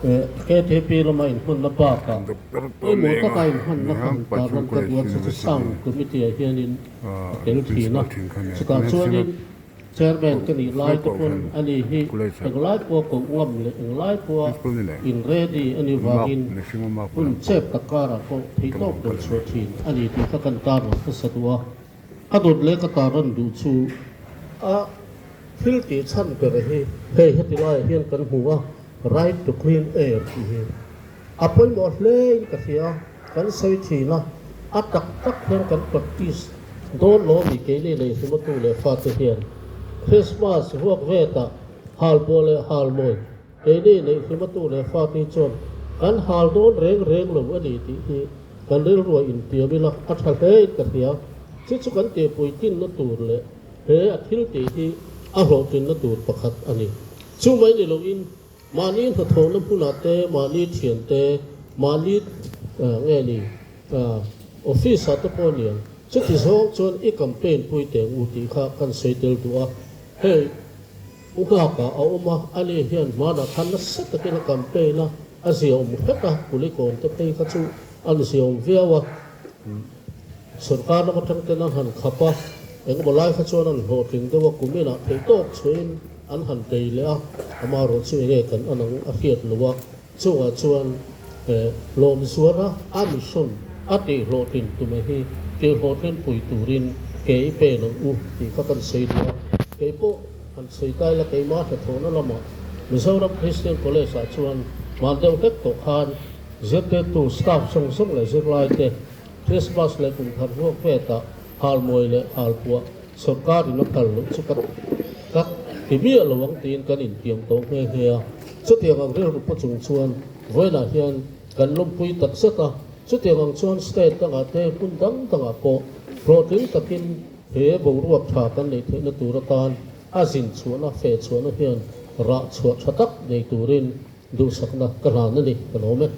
ke te pi lo mai hun na pa ka e mo ta kai han na kan ta ran ta wa chu sang committee hian in tel thi na chuka chuan in chairman kan ni lai to pon ani hi lai po ko ngam le lai po in ready ani wagin un chep takara ko thi tok do chu thin ani ti ka kan ta ro ka satwa adut le ka ta ran du chu a thil ti chan pe re hi he heti lai hian kan huwa right to clean air ti hi apoi mo hle ka sia kan sei thi na atak tak hian kan practice don lo mi ke le le su tu le fa te hian Christmas huak veta hal pole hal moi ke ni le su tu le fa ti chon kan hal don reng reng lo ani ti hi kan rel ro in tia bila athal he ka sia chi chu kan te pui tin na tur le he athil ti hi a ro tin na tur pakhat ani chu mai ni lo in mani tha thong na puna te mani thian te mani nge ni office at ponian chu ti zo chon e campaign pui te u ti kha kan sei tel tu a hey u ka ka a oma ani hian ma na khan na sat ke na campaign na a ziom heta puli kon te pe ka chu an ziom viawa sarkar na thang te na han khapa eng bolai kha chuan an ho ting te wa kumina te tok chuin an han tei le a amaro chu nge kan anang a hiat luwa chuwa chuan lom suara amison ati rotin tume hi ke hoten pui turin ke pe no u ti ka kan sei dia ke po an sei tai la ke ma tha thona lama Mizoram Christian College a chuan mandeu tek to khan zete tu staff song song le zirlai te Christmas le kun thar ho peta hal moi le hal puwa sarkar in kal lu chu ka thì biết là vấn tiền cái in tiền tổ nghe nghe xuất tiền hàng riêng của chúng chuan với là hiện cần lông pui tật sức à xuất tiền hàng chuan state tăng ở thế phun đắng tăng ở cổ rồi đến tất nhiên thế bầu ruột thả tan để thế nó tụ ra tan azin chuan nó phê chuan nó hiện ra chuan chặt tắc để tụ rin đủ sắc na cái nào nữa đi cái nào mấy